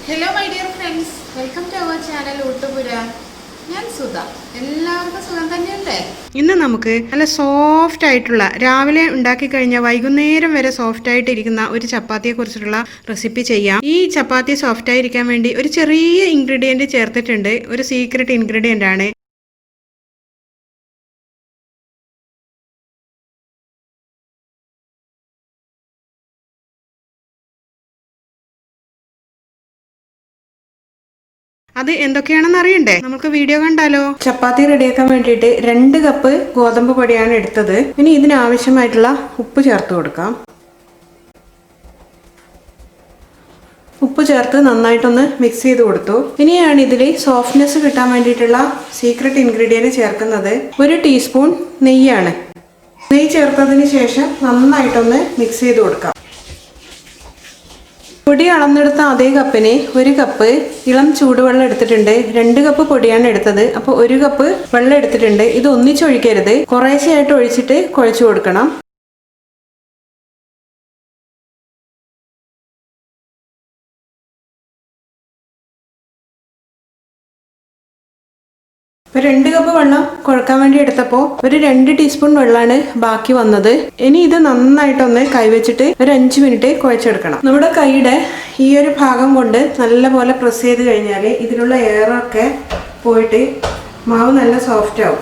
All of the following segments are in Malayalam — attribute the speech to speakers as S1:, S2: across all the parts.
S1: Hello my dear friends, welcome to our channel Utupura. ഞാൻ സുധ. എല്ലാവർക്കും സുഖം തന്നെയല്ലേ?
S2: ഇന്ന് നമുക്ക് നല്ല സോഫ്റ്റ് ആയിട്ടുള്ള രാവിലെ ഉണ്ടാക്കി കഴിഞ്ഞാൽ വൈകുന്നേരം വരെ സോഫ്റ്റ് ആയിട്ടിരിക്കുന്ന ഒരു ചപ്പാത്തിയെ കുറിച്ചിട്ടുള്ള റെസിപ്പി ചെയ്യാം. ഈ ചപ്പാത്തി സോഫ്റ്റ് ആയിരിക്കാൻ വേണ്ടി ഒരു ചെറിയ ഇൻഗ്രീഡിയൻറ്റ് ചേർത്തിട്ടുണ്ട്. ഒരു സീക്രട്ട് ഇൻഗ്രീഡിയൻ്റ് ആണ്. അത് എന്തൊക്കെയാണെന്ന് അറിയണ്ടേ? നമുക്ക് വീഡിയോ കണ്ടാലോ? ചപ്പാത്തി റെഡിയാക്കാൻ വേണ്ടിയിട്ട് 2 കപ്പ് ഗോതമ്പ് പൊടിയാണ് എടുത്തത്. ഇനി ഇതിനാവശ്യമായിട്ടുള്ള ഉപ്പ് ചേർത്ത് കൊടുക്കാം. ഉപ്പ് ചേർത്ത് നന്നായിട്ടൊന്ന് മിക്സ് ചെയ്ത് കൊടുത്തു. ഇനിയാണ് ഇതിൽ സോഫ്റ്റ്നെസ് കിട്ടാൻ വേണ്ടിയിട്ടുള്ള സീക്രട്ട് ഇൻഗ്രീഡിയൻറ്റ് ചേർക്കുന്നത്. 1 ടീസ്പൂൺ നെയ്യാണ്. നെയ്യ് ചേർത്തതിന് ശേഷം നന്നായിട്ടൊന്ന് മിക്സ് ചെയ്ത് കൊടുക്കാം. പൊടി അളന്നെടുത്ത അതേ കപ്പിന് 1 കപ്പ് ഇളം ചൂടുവെള്ളം എടുത്തിട്ടുണ്ട്. 2 കപ്പ് പൊടിയാണ് എടുത്തത്. അപ്പോൾ 1 കപ്പ് വെള്ളം എടുത്തിട്ടുണ്ട്. ഇത് ഒന്നിച്ചൊഴിക്കരുത്, കുറേശ്ശെയായിട്ട് ഒഴിച്ചിട്ട് കുഴച്ചു കൊടുക്കണം. ഇപ്പോൾ 2 കപ്പ് വെള്ളം കുഴക്കാൻ വേണ്ടി എടുത്തപ്പോൾ ഒരു 2 ടീസ്പൂൺ വെള്ളമാണ് ബാക്കി വന്നത്. ഇനി ഇത് നന്നായിട്ടൊന്ന് കൈവച്ചിട്ട് ഒരു 5 മിനിറ്റ് കുഴച്ചെടുക്കണം. നമ്മുടെ കൈയുടെ ഈ ഒരു ഭാഗം കൊണ്ട് നല്ലപോലെ പ്രസ് ചെയ്ത് കഴിഞ്ഞാൽ ഇതിലുള്ള എയറൊക്കെ പോയിട്ട് മാവ് നല്ല സോഫ്റ്റ് ആവും.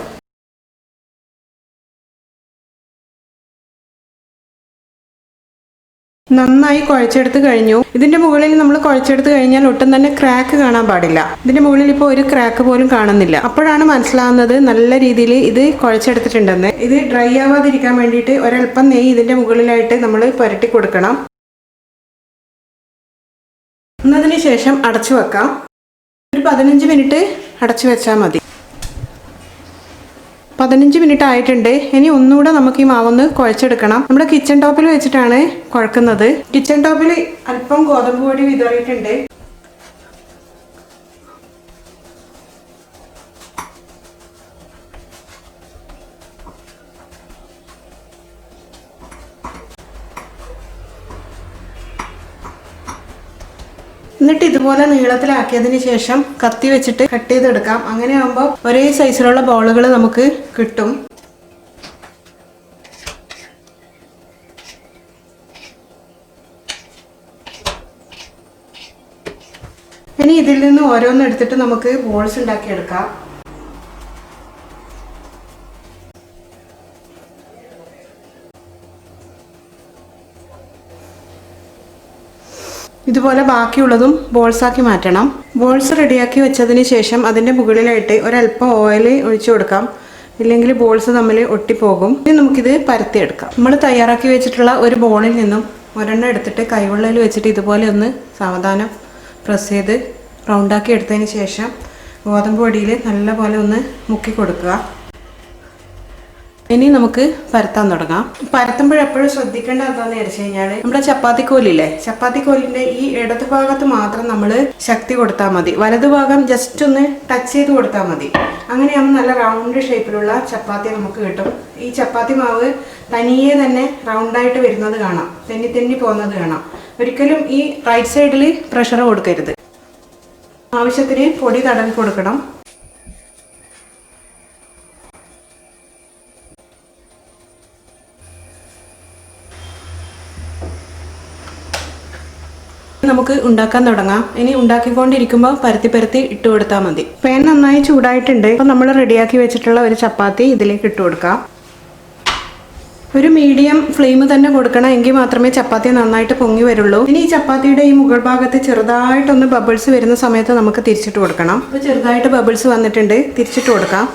S2: നന്നായി കുഴച്ചെടുത്ത് കഴിഞ്ഞു. ഇതിന്റെ മുകളിൽ നമ്മൾ കുഴച്ചെടുത്ത് കഴിഞ്ഞാൽ ഒട്ടും തന്നെ ക്രാക്ക് കാണാൻ പാടില്ല. ഇതിന്റെ മുകളിൽ ഇപ്പോൾ ഒരു ക്രാക്ക് പോലും കാണുന്നില്ല. അപ്പോഴാണ് മനസ്സിലാവുന്നത് നല്ല രീതിയിൽ ഇത് കുഴച്ചെടുത്തിട്ടുണ്ടെന്ന്. ഇത് ഡ്രൈ ആവാതിരിക്കാൻ വേണ്ടിയിട്ട് ഒരൽപ്പം നെയ്യ് ഇതിന്റെ മുകളിലായിട്ട് നമ്മൾ പുരട്ടി കൊടുക്കണം. എന്നതിന് ശേഷം അടച്ചു വെക്കാം. ഒരു 15 മിനിറ്റ് അടച്ചു വെച്ചാൽ മതി. 15 മിനിറ്റ് ആയിട്ടുണ്ട്. ഇനി ഒന്നുകൂടെ നമുക്ക് ഈ മാവൊന്ന് കുഴച്ചെടുക്കണം. നമ്മുടെ കിച്ചൺ ടോപ്പിൽ വെച്ചിട്ടാണ് കുഴക്കുന്നത്. കിച്ചൺ ടോപ്പിൽ അല്പം ഗോതമ്പ് പൊടി വിതറിയിട്ടുണ്ട്. എന്നിട്ട് ഇതുപോലെ നീളത്തിലാക്കിയതിന് ശേഷം കത്തി വെച്ചിട്ട് കട്ട് ചെയ്തെടുക്കാം. അങ്ങനെ ആകുമ്പോൾ ഒരേ സൈസിലുള്ള ബോളുകൾ നമുക്ക് കിട്ടും. ഇനി ഇതിൽ നിന്ന് ഓരോന്നും എടുത്തിട്ട് നമുക്ക് ബോൾസ് ഉണ്ടാക്കിയെടുക്കാം. ഇതുപോലെ ബാക്കിയുള്ളതും ബോൾസാക്കി മാറ്റണം. ബോൾസ് റെഡിയാക്കി വെച്ചതിന് ശേഷം അതിൻ്റെ മുകളിലായിട്ട് ഒരല്പം ഓയിൽ ഒഴിച്ചു കൊടുക്കാം. ഇല്ലെങ്കിൽ ബോൾസ് തമ്മിൽ ഒട്ടിപ്പോകും. ഇനി നമുക്കിത് പരത്തിയെടുക്കാം. നമ്മൾ തയ്യാറാക്കി വെച്ചിട്ടുള്ള ഒരു ബോളിൽ നിന്നും ഒരെണ്ണം എടുത്തിട്ട് കൈവെള്ളയിൽ വെച്ചിട്ട് ഇതുപോലെ ഒന്ന് സാവധാനം പ്രസ് ചെയ്ത് റൗണ്ടാക്കി എടുത്തതിന് ശേഷം ഗോതമ്പ് പൊടിയിൽ നല്ലപോലെ ഒന്ന് മുക്കി കൊടുക്കുക. ഇനി നമുക്ക് പരത്താൻ തുടങ്ങാം. പരത്തുമ്പോഴെപ്പോഴും ശ്രദ്ധിക്കേണ്ട എന്താണെന്ന് വെച്ച് കഴിഞ്ഞാൽ നമ്മുടെ ചപ്പാത്തിക്കോലില്ലേ, ചപ്പാത്തിക്കോലിൻ്റെ ഈ ഇടത് ഭാഗത്ത് മാത്രം നമ്മൾ ശക്തി കൊടുത്താൽ മതി. വലതു ഭാഗം ജസ്റ്റ് ഒന്ന് ടച്ച് ചെയ്ത് കൊടുത്താൽ മതി. അങ്ങനെയാകുമ്പോൾ നല്ല റൗണ്ട് ഷേപ്പിലുള്ള ചപ്പാത്തി നമുക്ക് കിട്ടും. ഈ ചപ്പാത്തി മാവ് തനിയെ തന്നെ റൗണ്ടായിട്ട് വരുന്നത് കാണാം, തെന്നി തെന്നി പോകുന്നത് കാണാം. ഒരിക്കലും ഈ റൈറ്റ് സൈഡിൽ പ്രഷർ കൊടുക്കരുത്. ആവശ്യത്തിന് പൊടി തടവി കൊടുക്കണം. നമുക്ക് ഉണ്ടാക്കാൻ തുടങ്ങാം. ഇനി ഉണ്ടാക്കിക്കൊണ്ടിരിക്കുമ്പോൾ പരത്തി ഇട്ട് കൊടുത്താൽ മതി. പാൻ നന്നായി ചൂടായിട്ടുണ്ട്. അപ്പോൾ നമ്മൾ റെഡിയാക്കി വെച്ചിട്ടുള്ള ഒരു ചപ്പാത്തി ഇതിലേക്ക് ഇട്ട് കൊടുക്കാം. ഒരു മീഡിയം ഫ്ലെയിം തന്നെ കൊടുക്കണം, എങ്കിൽ മാത്രമേ ചപ്പാത്തി നന്നായിട്ട് പൊങ്ങി വരുള്ളൂ. ഇനി ഈ ചപ്പാത്തിയുടെ ഈ മുകൾ ഭാഗത്ത് ചെറുതായിട്ടൊന്ന് ബബിൾസ് വരുന്ന സമയത്ത് നമുക്ക് തിരിച്ചിട്ട് കൊടുക്കണം. അപ്പോൾ ചെറുതായിട്ട് ബബിൾസ് വന്നിട്ടുണ്ട്, തിരിച്ചിട്ട് കൊടുക്കാം.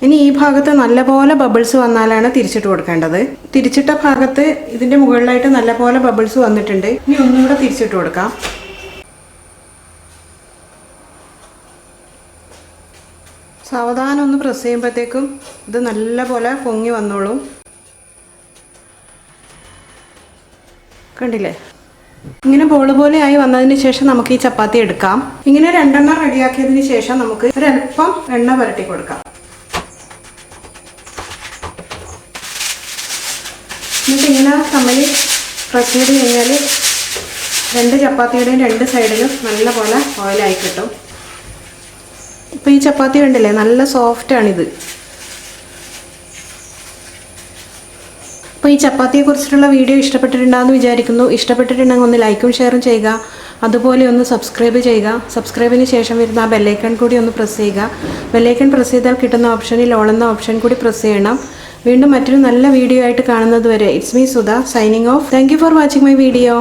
S2: ഇനി ഈ ഭാഗത്ത് നല്ലപോലെ ബബിൾസ് വന്നാലാണ് തിരിച്ചിട്ട് കൊടുക്കേണ്ടത്. തിരിച്ചിട്ട ഭാഗത്ത് ഇതിൻ്റെ മുകളിലായിട്ട് നല്ലപോലെ ബബിൾസ് വന്നിട്ടുണ്ട്. ഇനി ഒന്നുകൂടെ തിരിച്ചിട്ട് കൊടുക്കാം. സാവധാനം ഒന്ന് പ്രസ് ചെയ്യുമ്പോഴത്തേക്കും ഇത് നല്ലപോലെ പൊങ്ങി വന്നോളും. കണ്ടില്ലേ? ഇങ്ങനെ ബോള് പോലെ ആയി വന്നതിന് ശേഷം നമുക്ക് ഈ ചപ്പാത്തി എടുക്കാം. ഇങ്ങനെ 2 എണ്ണം റെഡിയാക്കിയതിന് ശേഷം നമുക്ക് ഒരല്പം എണ്ണ പുരട്ടി കൊടുക്കാം. എന്നിട്ട് ഇങ്ങനെ തമ്മിൽ പ്രസ് ചെയ്ത് കഴിഞ്ഞാൽ 2 ചപ്പാത്തിയുടെയും 2 സൈഡിലും നല്ലപോലെ ഓയിലായി കിട്ടും. ഇപ്പോൾ ഈ ചപ്പാത്തി കണ്ടില്ലേ, നല്ല സോഫ്റ്റാണിത്. അപ്പോൾ ഈ ചപ്പാത്തിയെക്കുറിച്ചിട്ടുള്ള വീഡിയോ ഇഷ്ടപ്പെട്ടിട്ടുണ്ടാകുമെന്ന് വിചാരിക്കുന്നു. ഇഷ്ടപ്പെട്ടിട്ടുണ്ടെങ്കിൽ ഒന്ന് ലൈക്കും ഷെയറും ചെയ്യുക. അതുപോലെ ഒന്ന് സബ്സ്ക്രൈബ് ചെയ്യുക. സബ്സ്ക്രൈബിന് ശേഷം വരുന്ന ആ ബെല്ലൈക്കൺ കൂടി ഒന്ന് പ്രസ് ചെയ്യുക. ബെല്ലൈക്കൺ പ്രസ് ചെയ്താൽ കിട്ടുന്ന ഓപ്ഷനിൽ ഓൾ എന്ന ഓപ്ഷൻ കൂടി പ്രസ് ചെയ്യണം. വീണ്ടും മറ്റൊരു നല്ല വീഡിയോ ആയിട്ട് കാണുന്നത് വരെ it's me Sudha signing off. Thank you for watching my video.